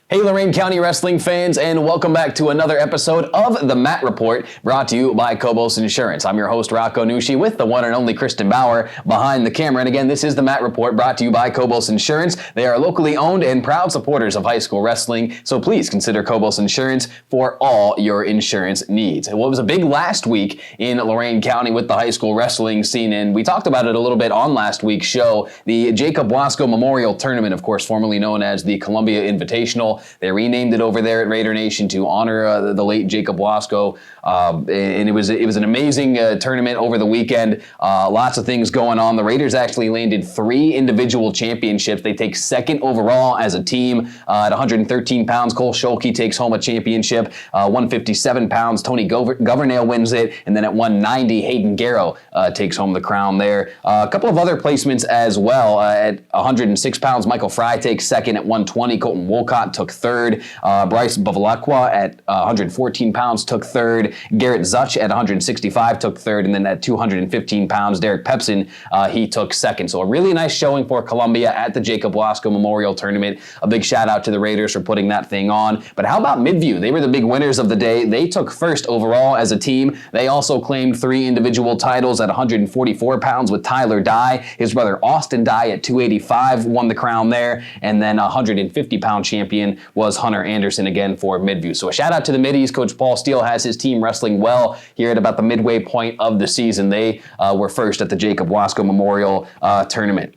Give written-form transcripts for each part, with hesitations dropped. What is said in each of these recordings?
Hey Lorain County Wrestling fans, and welcome back to another episode of The Matt Report, brought to you by Cobos Insurance. I'm your host, Rocco Nushi, with the one and only Kristen Bauer behind the camera. And again, this is The Matt Report, brought to you by Cobos Insurance. They are locally owned and proud supporters of high school wrestling, so please consider Cobos Insurance for all your insurance needs. Well, it was a big last week in Lorain County with the high school wrestling scene, and we talked about it a little bit on last week's show. The Jacob Wasco Memorial Tournament, of course, formerly known as the Columbia Invitational. They renamed it over there at Raider Nation to honor the late Jacob Wasco, and it was an amazing tournament over the weekend. Lots of things going on. The Raiders actually landed 3 individual championships. They take second overall as a team at 113 pounds. Cole Scholke takes home a championship. 157 pounds, Tony Governale wins it, and then at 190, Hayden Garrow takes home the crown there. A couple of other placements as well. At 106 pounds, Michael Fry takes second. At 120, Colton Wolcott took third. Bryce Bavalakwa at 114 pounds took third. Garrett Zutch at 165 took third. And then at 215 pounds, Derek Pepsin, he took second. So a really nice showing for Columbia at the Jacob Wasco Memorial Tournament. A big shout out to the Raiders for putting that thing on. But how about Midview? They were the big winners of the day. They took first overall as a team. They also claimed 3 individual titles at 144 pounds with Tyler Dye. His brother Austin Dye at 285 won the crown there. And then 150-pound champion was Hunter Anderson again for Midview. So a shout out to the Middies. Coach Paul Steele has his team wrestling well here at about the midway point of the season. They were first at the Jacob Wasco Memorial Tournament.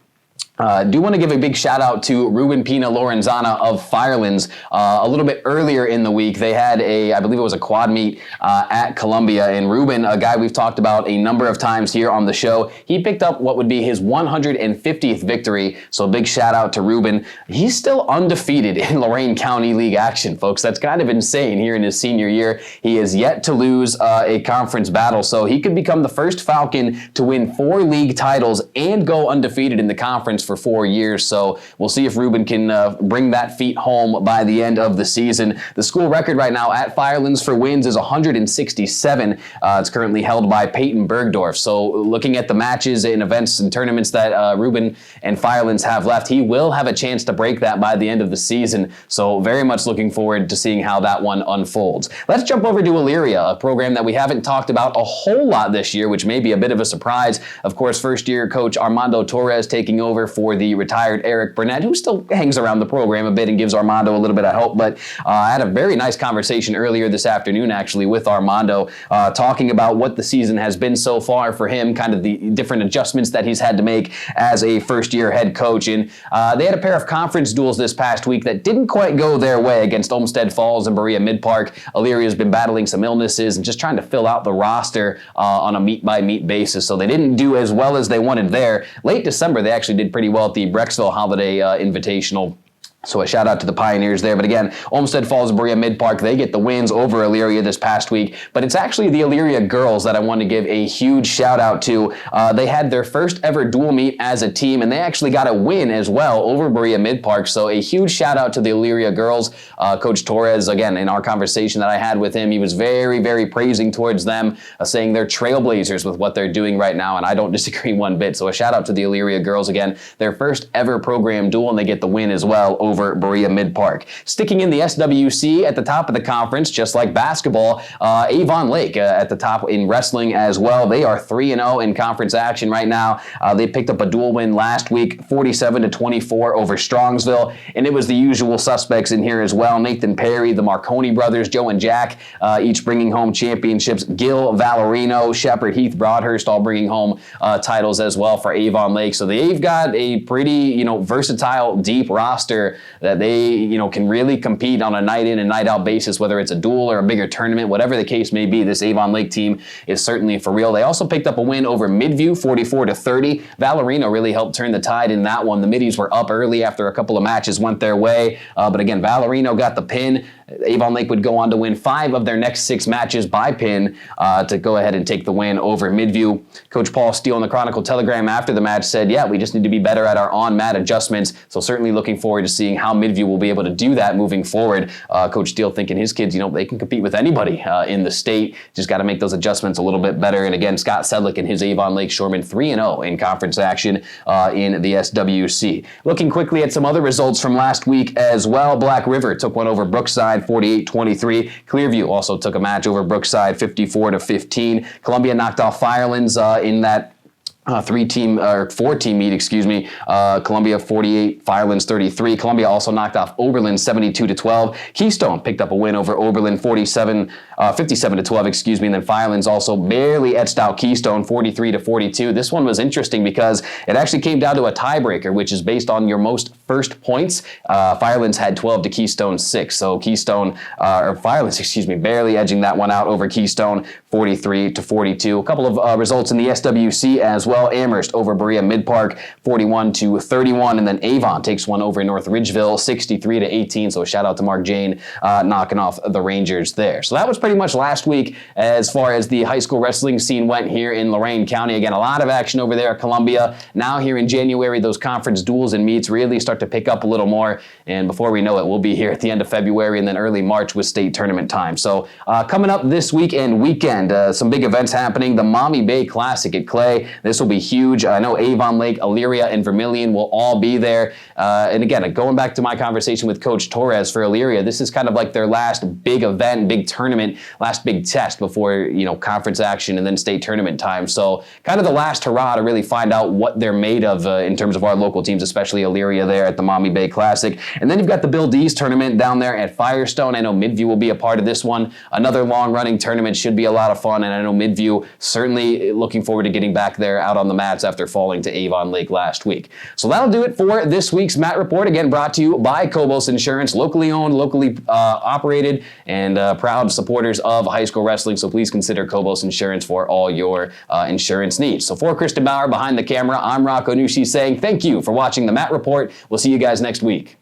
Do want to give a big shout out to Ruben Pina Lorenzana of Firelands. A little bit earlier in the week, they had I believe it was a quad meet at Columbia, and Ruben, a guy we've talked about a number of times here on the show, he picked up what would be his 150th victory, so a big shout out to Ruben. He's still undefeated in Lorain County League action, folks. That's kind of insane here in his senior year. He has yet to lose a conference battle, so he could become the first Falcon to win 4 league titles and go undefeated in the conference for 4 years. So we'll see if Ruben can bring that feat home by the end of the season. The school record right now at Firelands for wins is 167. It's currently held by Peyton Bergdorf. So looking at the matches and events and tournaments that Ruben and Firelands have left, he will have a chance to break that by the end of the season. So very much looking forward to seeing how that one unfolds. Let's jump over to Elyria, a program that we haven't talked about a whole lot this year, which may be a bit of a surprise. Of course, first-year coach Armando Torres taking over for the retired Eric Burnett, who still hangs around the program a bit and gives Armando a little bit of help. But I had a very nice conversation earlier this afternoon, actually, with Armando, talking about what the season has been so far for him, kind of the different adjustments that he's had to make as a first-year head coach. And they had a pair of conference duels this past week that didn't quite go their way against Olmsted Falls and Berea Mid-Park. Elyria's been battling some illnesses and just trying to fill out the roster on a meet-by-meet basis, so they didn't do as well as they wanted there. Late December, they actually did pretty well at the Brecksville Holiday Invitational. So a shout out to the Pioneers there. But again, Olmsted Falls and Berea Mid-Park, they get the wins over Elyria this past week. But it's actually the Elyria girls that I want to give a huge shout out to. They had their first ever dual meet as a team, and they actually got a win as well over Berea Mid-Park. So a huge shout out to the Elyria girls. Coach Torres, again, in our conversation that I had with him, he was very, very praising towards them, saying they're trailblazers with what they're doing right now, and I don't disagree one bit. So a shout out to the Elyria girls again. Their first ever program duel, and they get the win as well over Berea Mid-Park. Sticking in the SWC at the top of the conference, just like basketball, Avon Lake at the top in wrestling as well. They are 3-0 in conference action right now. They picked up a dual win last week, 47-24 over Strongsville, and it was the usual suspects in here as well. Nathan Perry, the Marconi brothers, Joe and Jack, each bringing home championships. Gil Valerino, Shepard, Heath Broadhurst, all bringing home titles as well for Avon Lake. So they've got a pretty, versatile, deep roster that they, can really compete on a night in and night out basis, whether it's a duel or a bigger tournament, whatever the case may be. This Avon Lake team is certainly for real. They also picked up a win over Midview, 44-30. Valerino really helped turn the tide in that one. The Middies were up early after a couple of matches went their way, but again, Valerino got the pin. Avon Lake would go on to win 5 of their next 6 matches by pin to go ahead and take the win over Midview. Coach Paul Steele in the Chronicle Telegram after the match said, yeah, we just need to be better at our on-mat adjustments. So certainly looking forward to seeing how Midview will be able to do that moving forward. Coach Steele thinking his kids, they can compete with anybody in the state. Just got to make those adjustments a little bit better. And again, Scott Sedlick and his Avon Lake Shoremen 3-0 in conference action in the SWC. Looking quickly at some other results from last week as well. Black River took one over Brookside 48-23. Clearview also took a match over Brookside 54-15. Columbia knocked off Firelands in that 4-team meet, Columbia 48, Firelands 33. Columbia also knocked off Oberlin 72-12. Keystone picked up a win over Oberlin 57-12, and then Firelands also barely etched out Keystone 43-42. This one was interesting because it actually came down to a tiebreaker, which is based on your most first points. Firelands had 12 to Keystone 6, so Firelands, barely edging that one out over Keystone 43-42. A couple of results in the SWC as well. Amherst over Berea Mid-Park 41-31, and then Avon takes one over North Ridgeville 63-18. So shout out to Mark Jane knocking off the Rangers there. So that was pretty much last week as far as the high school wrestling scene went here in Lorain County. Again, a lot of action over there at Columbia. Now here in January, those conference duels and meets really start to pick up a little more. And before we know it, we'll be here at the end of February and then early March with state tournament time. So coming up this week and weekend, some big events happening. The Maumee Bay Classic at Clay. This will be huge. I know Avon Lake, Elyria, and Vermilion will all be there. And again, going back to my conversation with Coach Torres for Elyria, this is kind of like their last big event, big tournament, last big test before, conference action and then state tournament time. So kind of the last hurrah to really find out what they're made of in terms of our local teams, especially Elyria there at the Maumee Bay Classic. And then you've got the Bill Dees tournament down there at Firestone. I know Midview will be a part of this one. Another long-running tournament, should be a lot of fun, and I know Midview certainly looking forward to getting back there out on the mats after falling to Avon Lake last week. So that'll do it for this week's Mat Report. Again, brought to you by Cobos Insurance, locally owned, locally operated, and proud supporters of high school wrestling. So please consider Cobos Insurance for all your insurance needs. So for Kristen Bauer behind the camera, I'm Rocco Nushi saying thank you for watching the Mat Report. We'll see you guys next week.